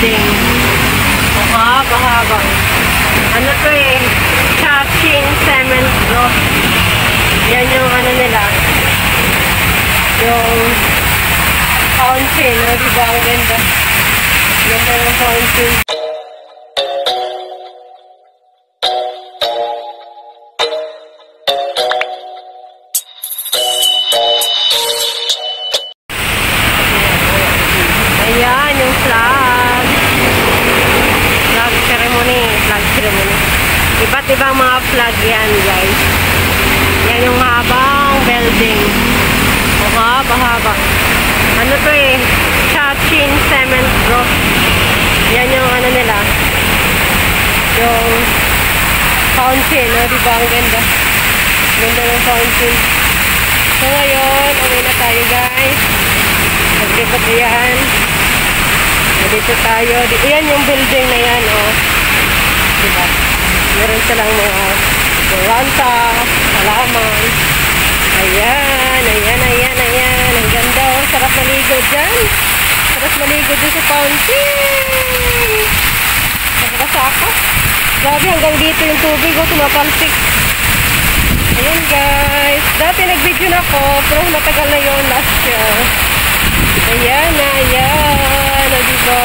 building. Mahaba-haba. Ano to eh? Catching cement block. Yan yung ano nila. Yung fountain. O, diba? Ang ganda. Ganda yung fountain. Ayan, yung flag. Flag ceremony. Flag ceremony. Iba't ibang mga flag yan, guys. Yan yung habang building. Mahaba-haba. Ano to eh? Catching cement block. Yan yung ano nila. Yung fountain. O, diba? Ang ganda. Ganda yung fountain. So, ngayon, uwi na tayo, guys. Naglipot yan. Dito tayo. Yan yung building na yan, oh. Diba? Meron silang mga ranta, halaman. Ayan, ayan, ayan, ayan. Ang ganda, oh. Sarap maligo dyan. Sarap maligo dyan sa fountain. Nakakasaka. Grabe, hanggang dito yung tubig, oh. Tumapalsik. Ayan, guys. Dati nag-video na ako, pero matagal na yun last year. Ayan na, ayan. O, diba?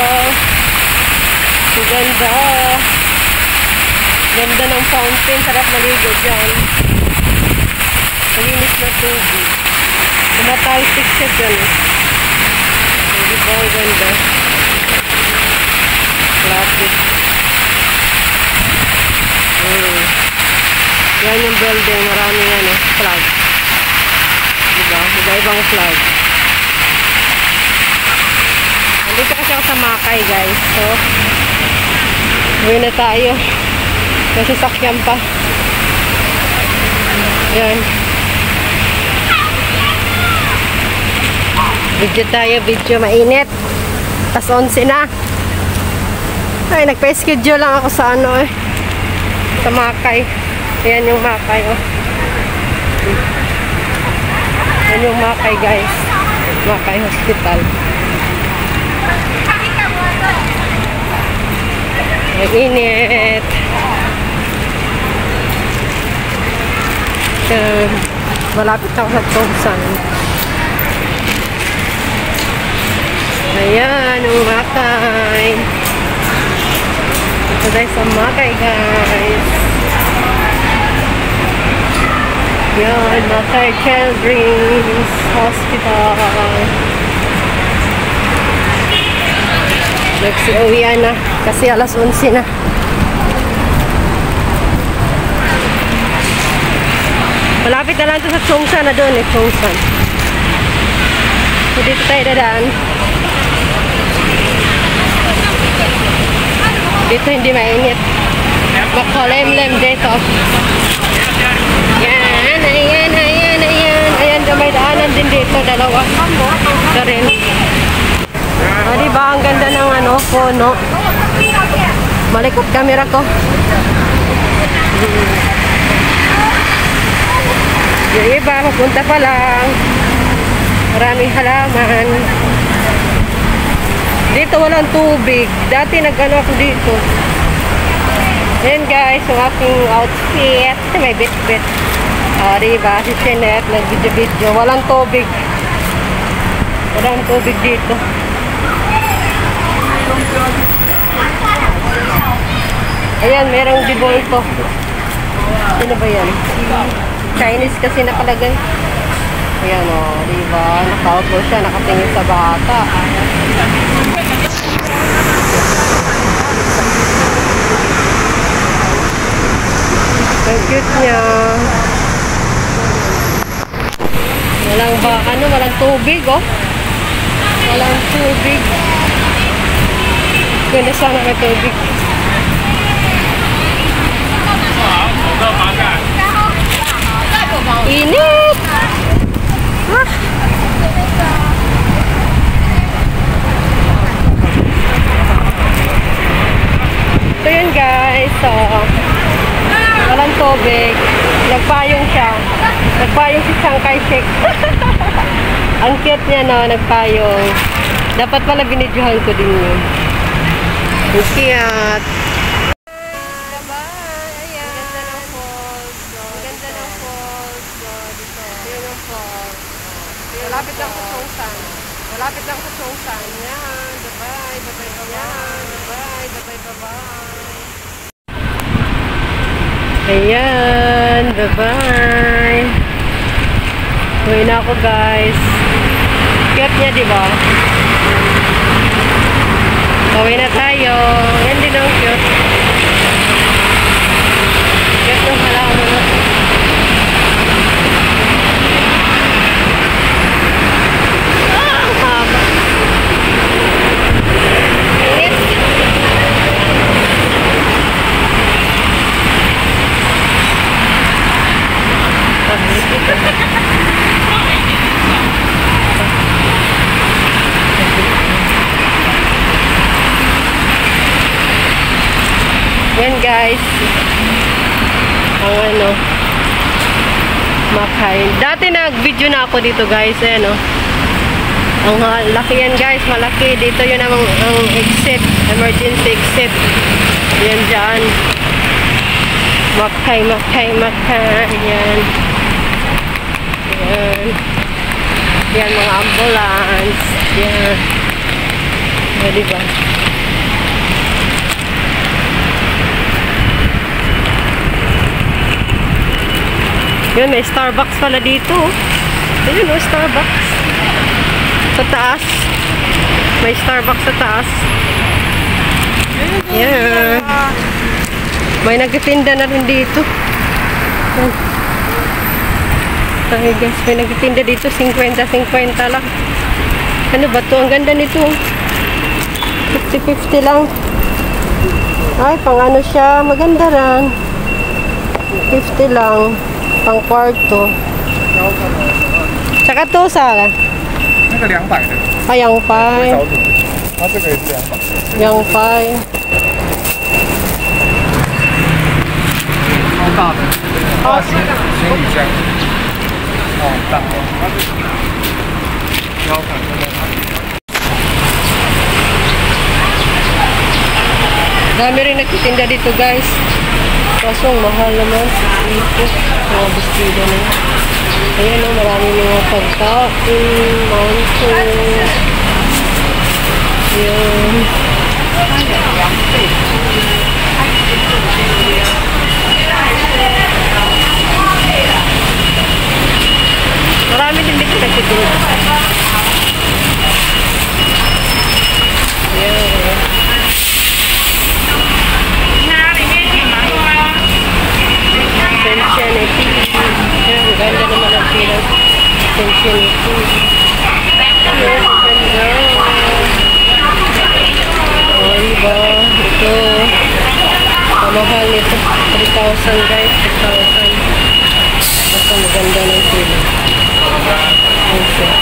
Ang ganda. Ganda ng fountain. Sarap maligo dyan. Malinis na tubig. Tumatalsik siya dyan. O, diba? Ang ganda. Grabe. Yan yung building. Maraming ano, flag. Diba? Iba-ibang flag. Dito kasi ako sa Makay, guys. So, uwi na tayo. Kasi sakyan pa. Yan. Video tayo, video. Mainit. Tas 11 na. Ay, nagpa-schedule lang ako sa ano eh. Sa Makay. Yan yung Makay, oh. Yan yung Makay, guys. Makay Hospital. Ang init. Malapit ako sa Thompson. Ayan, ang Makay. Ito tayo sa Makay, guys. Yan, Makay Children's Hospital. Nagsiuwian na kasi alas 11 na. Malapit na lang ito sa Chongsan na doon eh, Chongsan. So dito tayo dadaan. Dito hindi mainit. Makalemlem dito. Yan, ayan, ayan, ayan. Ayan, may daanan din dito, dalawa. Ito rin. O, diba? Ang ganda ng ano, puno. Malikot camera ko. Yung iba, pupunta pa lang. Maraming halaman. Dito walang tubig. Dati nag-ano ako dito. Yan guys, yung aking outfit. May bit-bit. O, diba? Si Jeanette, nag-video-video. Walang tubig. Walang tubig dito. Ayan, merong dibolto. Sino ba yan? Chinese kasi nakalagay. Ayan o, diba? Nakaupo siya, nakatingin sa bata. Ang cute niya. Walang tubig, oh. Walang tubig. Ganda sana may tubig. Init! Ah! Ito yun guys. So, walang tubig. Nagpayong siya. Nagpayong si Chiang Kai-shek. Ang cute niya, no? Nagpayong. Dapat pala binidyohan ko din yun. Ukiat. Ayan. Ganda ng falls. Ganda ng falls. Dito. Yun yung falls. Malapit lang sa Chongsan. Malapit lang sa Chongsan. Yan. Bye-bye. Bye-bye. Yan. Bye-bye. Bye-bye. Bye-bye. Ayan. Bye-bye. Uwi na ako, guys. Cute niya, diba? Uwi na tayo. Yan din ang cute. Cute ng halaman na. Ang haba. Init. Yan guys, ang ano, Makhain. Dati nag-video na ako dito guys, ano. Ang laki yan guys, malaki. Dito yun ang exit, emergency exit. Yan dyan. Makhay. Yan. Yan. Yan mga ambulance. Yan. O, diba? Yun, may Starbucks pala dito. Ayun, oh, Starbucks. Sa taas. May Starbucks sa taas. Yeah. May nagtitinda na rin dito. Ay guys, may nagtitinda dito. 50 lang. Ano ba to? Ang ganda nito. 50 lang. Ay, pang ano siya. Maganda rin. 50 lang. Pang kwarto. Tsaka to sa 那个200的， Ay, yang pay. 小组，它这个也是200。 Yang pay. 超大的，大行李箱，哦，大，它是腰杆真的很。 Dami rin nagtitinda dito guys. Kaso ang mahal naman. Ito. Mga bistida na yun. Ayan o, marami mga pagkain. Manso. Ayan. Marami din dito nagtitinda. Ayan. Pensionity. Ang ganda naman ang pilang pensionity. Yes, ganda. O, diba? Ito. Pamahal nito. 3,000 guys. 3,000. Basta maganda ng pilang. Okay.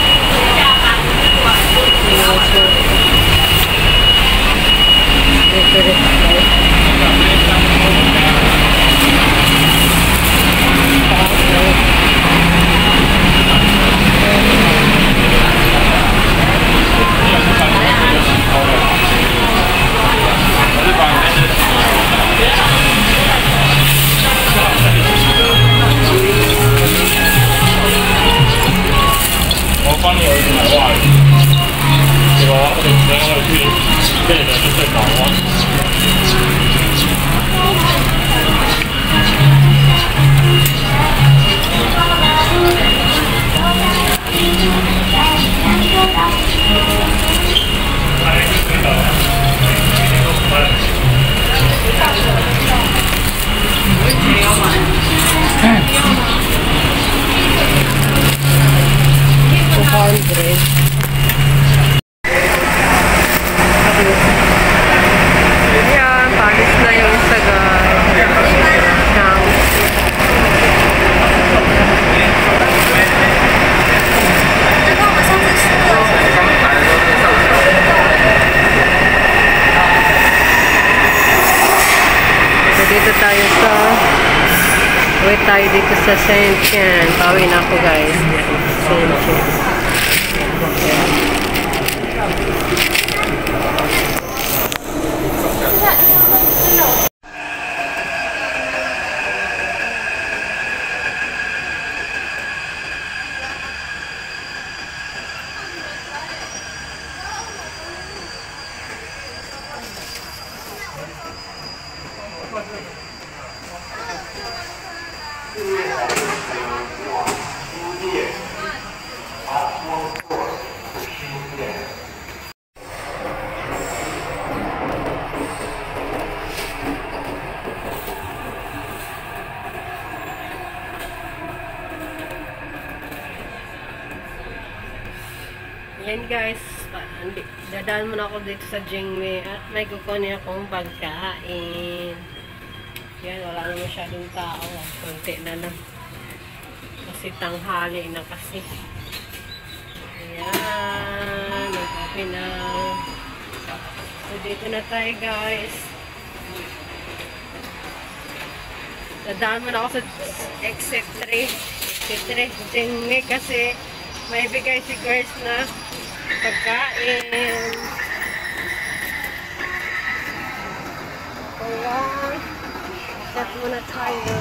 Ayan, palis na yung sagay. Dito tayo sa wait tayo dito sa Shenzhen. Pauwi na ako guys. Shenzhen. Okay. Ayan guys, dadaan muna ako dito sa Jingme at may kukunin akong pagkain. Yan, wala na masyadong tao. Konti na lang. Kasi tanghali na kasi. Ayan, nag-open na. So, dito na tayo guys. Dadaan muna ako sa exit 3. Exit 3, Jingme kasi may bigay si girls na pagkain. Ayan. Set muna tayo.